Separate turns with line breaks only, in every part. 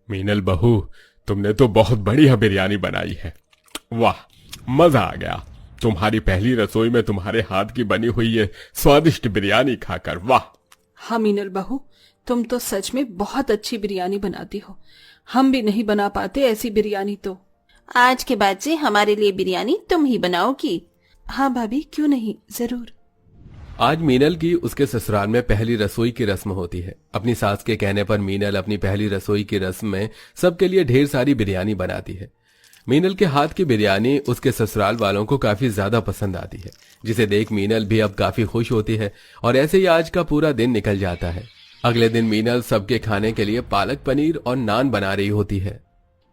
मीनल बहू, तुमने तो बहुत बढ़िया बिरयानी बनाई है। वाह, मजा आ गया तुम्हारी पहली रसोई में तुम्हारे हाथ की बनी हुई ये स्वादिष्ट बिरयानी खाकर। वाह।
हाँ मीनल बहू, तुम तो सच में बहुत अच्छी बिरयानी बनाती हो। हम भी नहीं बना पाते ऐसी बिरयानी तो।
आज के बाद से हमारे लिए बिरयानी तुम ही बनाओगी।
हाँ भाभी, क्यों नहीं, जरूर।
आज मीनल की उसके ससुराल में पहली रसोई की रस्म होती है। अपनी सास के कहने पर मीनल अपनी पहली रसोई की रस्म में सबके लिए ढेर सारी बिरयानी बनाती है। मीनल के हाथ की बिरयानी उसके ससुराल वालों को काफी ज्यादा पसंद आती है, जिसे देख मीनल भी अब काफी खुश होती है। और ऐसे ही आज का पूरा दिन निकल जाता है। अगले दिन मीनल सबके खाने के लिए पालक पनीर और नान बना रही होती है।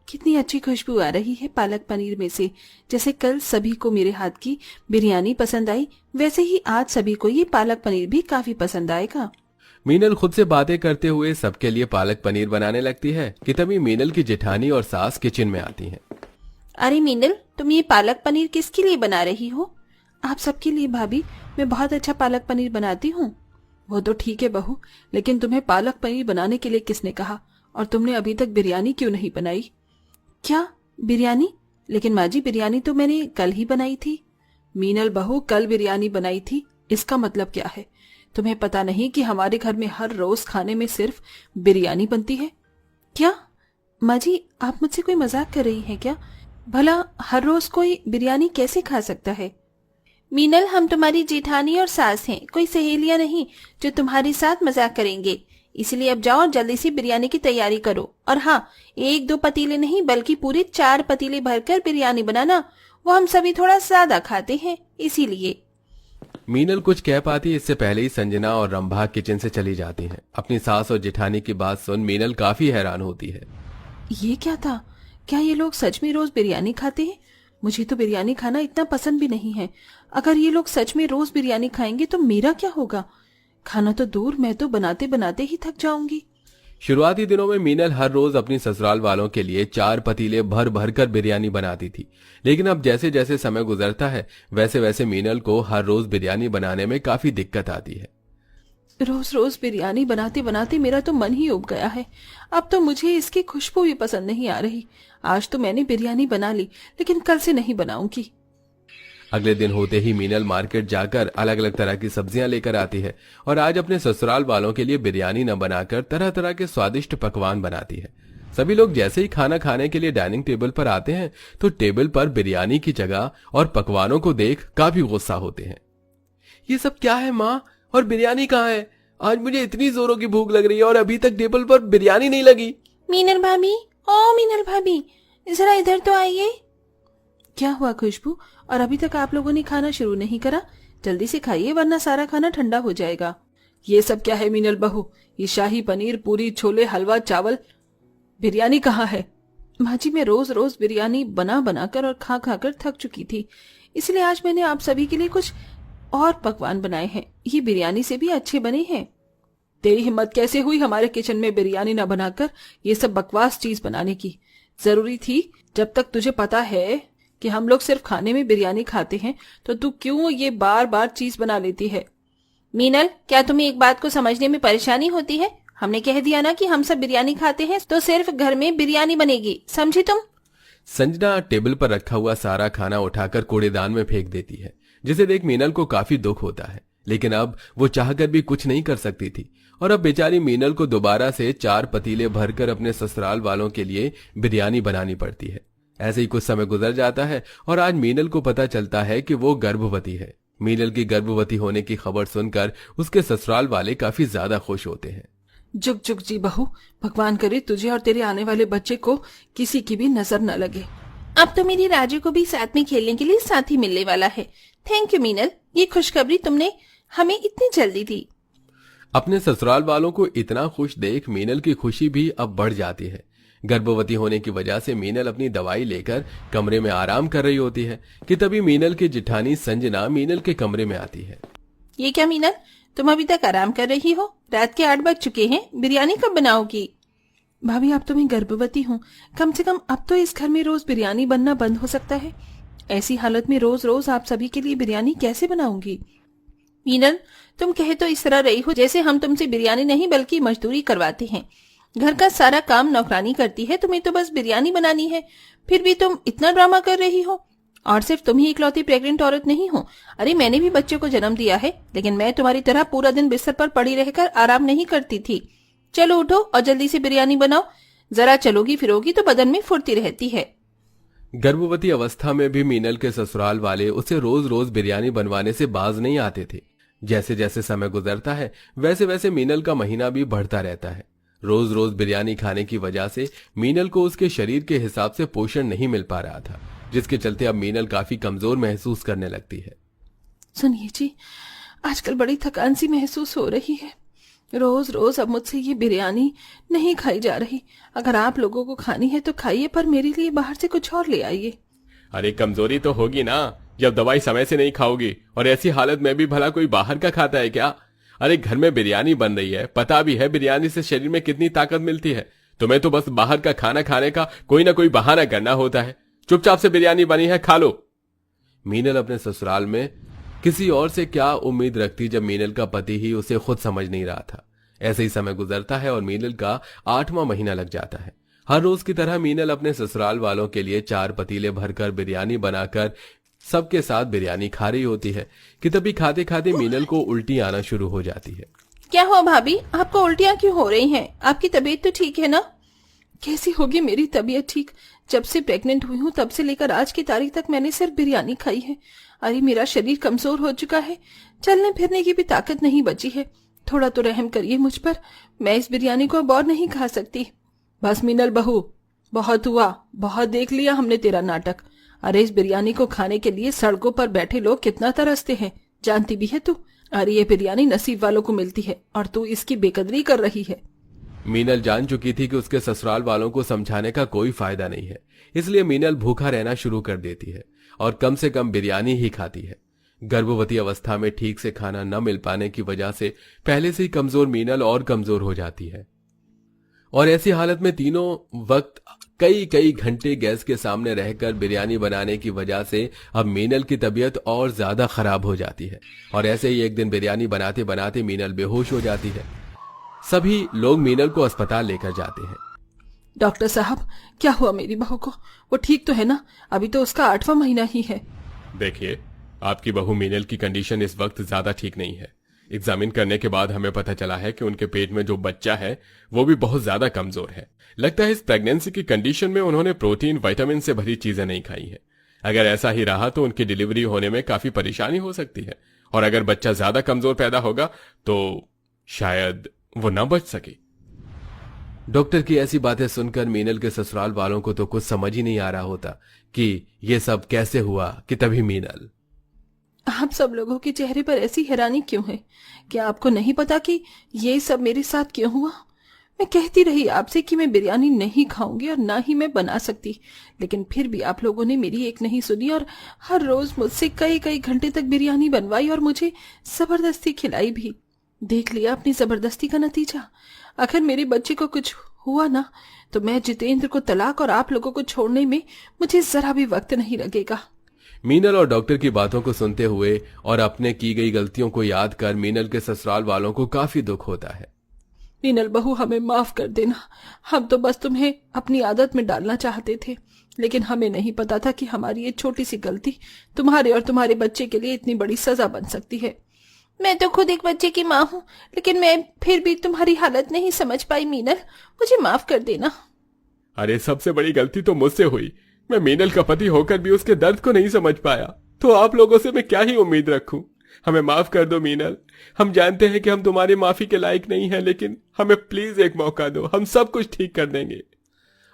कितनी अच्छी खुशबू आ रही है पालक पनीर में से। जैसे कल सभी को मेरे हाथ की बिरयानी पसंद आई, वैसे ही आज सभी को ये पालक पनीर भी काफी पसंद आएगा।
मीनल खुद से बातें करते हुए सबके लिए पालक पनीर बनाने लगती है कि तभी मीनल की जेठानी और सास किचन में आती हैं।
अरे मीनल, तुम ये पालक पनीर किसके लिए बना रही हो?
आप सबके लिए भाभी, मैं बहुत अच्छा पालक पनीर बनाती हूँ। वो तो ठीक है बहू, लेकिन तुम्हें पालक पनीर बनाने के लिए किसने कहा? और तुमने अभी तक बिरयानी क्यों नहीं बनाई? क्या बिरयानी? लेकिन माँ जी, बिरयानी तो मैंने कल ही बनाई थी। मीनल बहू, कल बिरयानी बनाई थी, इसका मतलब क्या है? तुम्हें पता नहीं कि हमारे घर में हर रोज खाने में सिर्फ बिरयानी बनती है? क्या माँ जी, आप मुझसे कोई मजाक कर रही हैं क्या? भला हर रोज कोई बिरयानी कैसे खा सकता है?
मीनल, हम तुम्हारी जेठानी और सास हैं, कोई सहेलियां नहीं जो तुम्हारे साथ मजाक करेंगे। इसलिए अब जाओ और जल्दी से बिरयानी की तैयारी करो। और हाँ, 1-2 पतीले नहीं बल्कि पूरे 4 पतीले भरकर बिरयानी बनाना। वो हम सभी थोड़ा ज्यादा खाते हैं, इसीलिए।
मीनल कुछ कह पाती इससे पहले ही संजना और रंभा किचन से चली जाती हैं। अपनी सास और जेठानी की बात सुन मीनल काफी हैरान होती है।
ये क्या था? क्या ये लोग सच में रोज बिरयानी खाते हैं? मुझे तो बिरयानी खाना इतना पसंद भी नहीं है। अगर ये लोग सच में रोज बिरयानी खाएंगे तो मेरा क्या होगा? खाना तो दूर, मैं तो बनाते बनाते ही थक जाऊंगी।
शुरुआती दिनों में मीनल हर रोज अपनी ससुराल वालों के लिए 4 पतीले भर भर कर बिरयानी बनाती थी। लेकिन अब जैसे जैसे समय गुजरता है, वैसे वैसे मीनल को हर रोज बिरयानी बनाने में काफी दिक्कत आती है।
रोज रोज बिरयानी बनाते बनाते मेरा तो मन ही उब गया है। अब तो मुझे इसकी खुशबू भी पसंद नहीं आ रही। आज तो मैंने बिरयानी बना ली, लेकिन कल से नहीं बनाऊंगी।
अगले दिन होते ही मीनल मार्केट जाकर अलग अलग तरह की सब्जियां लेकर आती है और आज अपने ससुराल वालों के लिए बिरयानी न बनाकर तरह तरह के स्वादिष्ट पकवान बनाती है। सभी लोग जैसे ही खाना खाने के लिए डाइनिंग टेबल पर आते हैं तो टेबल पर बिरयानी की जगह और पकवानों को देख काफी गुस्सा होते हैं। ये सब क्या है माँ? और बिरयानी कहाँ है? आज मुझे इतनी जोरों की भूख लग रही है और अभी तक टेबल पर बिरयानी नहीं लगी।
मीनल भाभी, ओ मीनल भाभी, जरा इधर तो आइए।
क्या हुआ खुशबू? और अभी तक आप लोगों ने खाना शुरू नहीं करा? जल्दी से खाइए वरना सारा खाना ठंडा हो जाएगा। ये सब क्या है मीनल बहू? ये शाही पनीर, पूरी, छोले, हलवा, चावल, बिरयानी कहाँ है? माँ जी, मैं रोज रोज बिरयानी बना बनाकर और खा खा कर थक चुकी थी, इसलिए आज मैंने आप सभी के लिए कुछ और पकवान बनाए हैं। ये बिरयानी से भी अच्छे बने हैं। तेरी हिम्मत कैसे हुई हमारे किचन में बिरयानी न बनाकर ये सब बकवास चीज बनाने की? जरूरी थी? जब तक तुझे पता है कि हम लोग सिर्फ खाने में बिरयानी खाते हैं तो तू क्यों ये बार बार चीज बना लेती है?
मीनल, क्या तुम्हें एक बात को समझने में परेशानी होती है? हमने कह दिया ना कि हम सब बिरयानी खाते हैं, तो सिर्फ घर में बिरयानी बनेगी, समझी तुम?
संजना टेबल पर रखा हुआ सारा खाना उठाकर कूड़ेदान में फेंक देती है, जिसे देख मीनल को काफी दुख होता है। लेकिन अब वो चाहकर भी कुछ नहीं कर सकती थी और अब बेचारी मीनल को दोबारा से 4 पतीले भरकर अपने ससुराल वालों के लिए बिरयानी बनानी पड़ती है। ऐसे ही कुछ समय गुजर जाता है और आज मीनल को पता चलता है कि वो गर्भवती है। मीनल की गर्भवती होने की खबर सुनकर उसके ससुराल वाले काफी ज्यादा खुश होते हैं।
जुग जुग जी बहू, भगवान करे तुझे और तेरे आने वाले बच्चे को किसी की भी नजर न लगे।
अब तो मेरी राजू को भी साथ में खेलने के लिए साथी मिलने वाला है। थैंक यू मीनल, ये खुशखबरी तुमने हमें इतनी जल्दी दी।
अपने ससुराल वालों को इतना खुश देख मीनल की खुशी भी अब बढ़ जाती है। गर्भवती होने की वजह से मीनल अपनी दवाई लेकर कमरे में आराम कर रही होती है कि तभी मीनल की जेठानी संजना मीनल के कमरे में आती है।
ये क्या मीनल, तुम अभी तक आराम कर रही हो? रात के 8 बज चुके हैं, बिरयानी कब बनाओगी?
भाभी, अब तो मैं गर्भवती हूँ, कम से कम अब तो इस घर में रोज बिरयानी बनना बंद हो सकता है। ऐसी हालत में रोज रोज आप सभी के लिए बिरयानी कैसे बनाऊंगी?
मीनल, तुम कहे तो इस तरह रही हो जैसे हम तुमसे बिरयानी नहीं बल्कि मजदूरी करवाते हैं। घर का सारा काम नौकरानी करती है, तुम्हें तो बस बिरयानी बनानी है, फिर भी तुम इतना ड्रामा कर रही हो। और सिर्फ तुम ही इकलौती प्रेग्नेंट औरत नहीं हो, अरे मैंने भी बच्चे को जन्म दिया है, लेकिन मैं तुम्हारी तरह पूरा दिन बिस्तर पर पड़ी रहकर आराम नहीं करती थी। चलो उठो और जल्दी से बिरयानी बनाओ, जरा चलोगी फिरोगी तो बदन में फुर्ती रहती है।
गर्भवती अवस्था में भी मीनल के ससुराल वाले उसे रोज रोज बिरयानी बनवाने से बाज नहीं आते थे। जैसे जैसे समय गुजरता है वैसे वैसे मीनल का महीना भी बढ़ता रहता है। रोज रोज बिरयानी खाने की वजह से मीनल को उसके शरीर के हिसाब से पोषण नहीं मिल पा रहा था, जिसके चलते अब मीनल काफी कमजोर महसूस करने लगती है।
सुनिए जी, आजकल बड़ी थकान सी महसूस हो रही है। रोज रोज अब मुझसे ये बिरयानी नहीं खाई जा रही। अगर आप लोगों को खानी है तो खाइए, पर मेरे लिए बाहर से कुछ और ले आइए।
अरे कमजोरी तो होगी ना जब दवाई समय से नहीं खाओगी, और ऐसी हालत में भी भला कोई बाहर का खाता है क्या? अरे घर में बिरयानी बन रही है, पता भी है बिरयानी से शरीर में कितनी ताकत मिलती है। तुम्हें तो बस बाहर का खाना खाने का कोई ना कोई बहाना करना होता है। चुपचाप से बिरयानी बनी है, खा लो।
मीनल अपने ससुराल में किसी और से क्या उम्मीद रखती जब मीनल का पति ही उसे खुद समझ नहीं रहा था। ऐसे ही समय गुजरता है और मीनल का 8वां महीना लग जाता है। हर रोज की तरह मीनल अपने ससुराल वालों के लिए 4 पतीले भरकर बिरयानी बनाकर सबके साथ बिरयानी खा रही होती है कि तभी खाते खाते मीनल को उल्टी आना शुरू हो जाती है।
क्या हुआ भाभी, आपको उल्टियां क्यों हो रही हैं? आपकी तबीयत तो ठीक है ना?
कैसी होगी मेरी तबीयत ठीक? जब से प्रेग्नेंट हुई हूँ तब से लेकर आज की तारीख तक मैंने सिर्फ बिरयानी खाई है। अरे मेरा शरीर कमजोर हो चुका है, चलने फिरने की भी ताकत नहीं बची है। थोड़ा तो रहम करिए मुझ पर, मैं इस बिरयानी को अब और नहीं खा सकती। बस मीनल बहू, बहुत हुआ, बहुत देख लिया हमने तेरा नाटक। अरे इस बिरयानी को खाने के लिए सड़कों पर बैठे लोग कितना तरसते हैं, जानती भी है तू। अरे ये बिरयानी नसीब वालों को मिलती है और तू इसकी बेकदरी कर रही है।
मीनल जान चुकी थी कि उसके ससुराल वालों को समझाने का कोई फायदा नहीं है, इसलिए मीनल भूखा रहना शुरू कर देती है और कम से कम बिरयानी ही खाती है। गर्भवती अवस्था में ठीक से खाना न मिल पाने की वजह से पहले से ही कमजोर मीनल और कमजोर हो जाती है और ऐसी हालत में तीनों वक्त कई कई घंटे गैस के सामने रहकर बिरयानी बनाने की वजह से अब मीनल की तबीयत और ज्यादा खराब हो जाती है। और ऐसे ही एक दिन बिरयानी बनाते बनाते मीनल बेहोश हो जाती है। सभी लोग मीनल को अस्पताल लेकर जाते हैं।
डॉक्टर साहब, क्या हुआ मेरी बहू को? वो ठीक तो है ना? अभी तो उसका 8वां महीना ही है।
देखिए, आपकी बहू मीनल की कंडीशन इस वक्त ज्यादा ठीक नहीं है। एग्जामिन करने के बाद हमें पता चला है कि उनके पेट में जो बच्चा है वो भी बहुत ज्यादा कमजोर है। लगता है इस प्रेगनेंसी की कंडीशन में उन्होंने प्रोटीन विटामिन से भरी चीजें नहीं खाई है। अगर ऐसा ही रहा तो उनकी डिलीवरी होने में काफी परेशानी हो सकती है, और अगर बच्चा ज्यादा कमजोर पैदा होगा तो शायद वो न बच सके।
डॉक्टर की ऐसी बातें सुनकर मीनल के ससुराल वालों को तो कुछ समझ ही नहीं आ रहा होता कि ये सब कैसे हुआ कि तभी मीनल।
आप सब लोगों के चेहरे पर ऐसी हैरानी क्यों है? क्या आपको नहीं पता कि ये सब मेरे साथ क्यों हुआ? मैं कहती रही आपसे कि मैं बिरयानी नहीं खाऊंगी और ना ही मैं बना सकती, लेकिन फिर भी आप लोगों ने मेरी एक नहीं सुनी और हर रोज मुझसे कई कई घंटे तक बिरयानी बनवाई और मुझे जबरदस्ती खिलाई भी। देख लिया अपनी जबरदस्ती का नतीजा। अगर मेरे बच्चे को कुछ हुआ ना तो मैं जितेंद्र को तलाक और आप लोगों को छोड़ने में मुझे जरा भी वक्त नहीं लगेगा।
मीनल और डॉक्टर की बातों को सुनते हुए और अपने की गई गलतियों को याद कर मीनल के ससुराल वालों को काफी दुख होता है।
मीनल बहू, हमें माफ कर देना। हम तो बस तुम्हें अपनी आदत में डालना चाहते थे, लेकिन हमें नहीं पता था कि हमारी ये छोटी सी गलती तुम्हारे और तुम्हारे बच्चे के लिए इतनी बड़ी सजा बन सकती है।
मैं तो खुद एक बच्चे की माँ हूँ, लेकिन मैं फिर भी तुम्हारी हालत नहीं समझ पाई मीनल, मुझे माफ कर देना।
अरे सबसे बड़ी गलती तो मुझसे हुई। मैं मीनल का पति होकर भी उसके दर्द को नहीं समझ पाया, तो आप लोगों से मैं क्या ही उम्मीद रखूं। हमें माफ कर दो मीनल। हम जानते हैं कि हम तुम्हारी माफी के लायक नहीं हैं, लेकिन हमें प्लीज एक मौका दो, हम सब कुछ ठीक कर देंगे।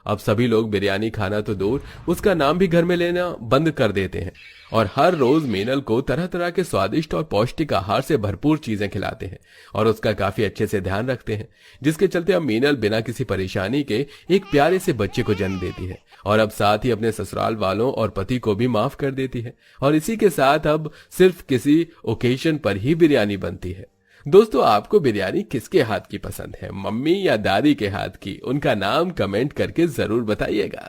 अब सभी लोग बिरयानी खाना तो दूर, उसका नाम भी घर में लेना बंद कर देते हैं और हर रोज मीनल को तरह तरह के स्वादिष्ट और पौष्टिक आहार से भरपूर चीजें खिलाते हैं और उसका काफी अच्छे से ध्यान रखते हैं, जिसके चलते अब मीनल बिना किसी परेशानी के एक प्यारे से बच्चे को जन्म देती है और अब साथ ही अपने ससुराल वालों और पति को भी माफ कर देती है। और इसी के साथ अब सिर्फ किसी ओकेजन पर ही बिरयानी बनती है। दोस्तों, आपको बिरयानी किसके हाथ की पसंद है, मम्मी या दादी के हाथ की? उनका नाम कमेंट करके जरूर बताइएगा।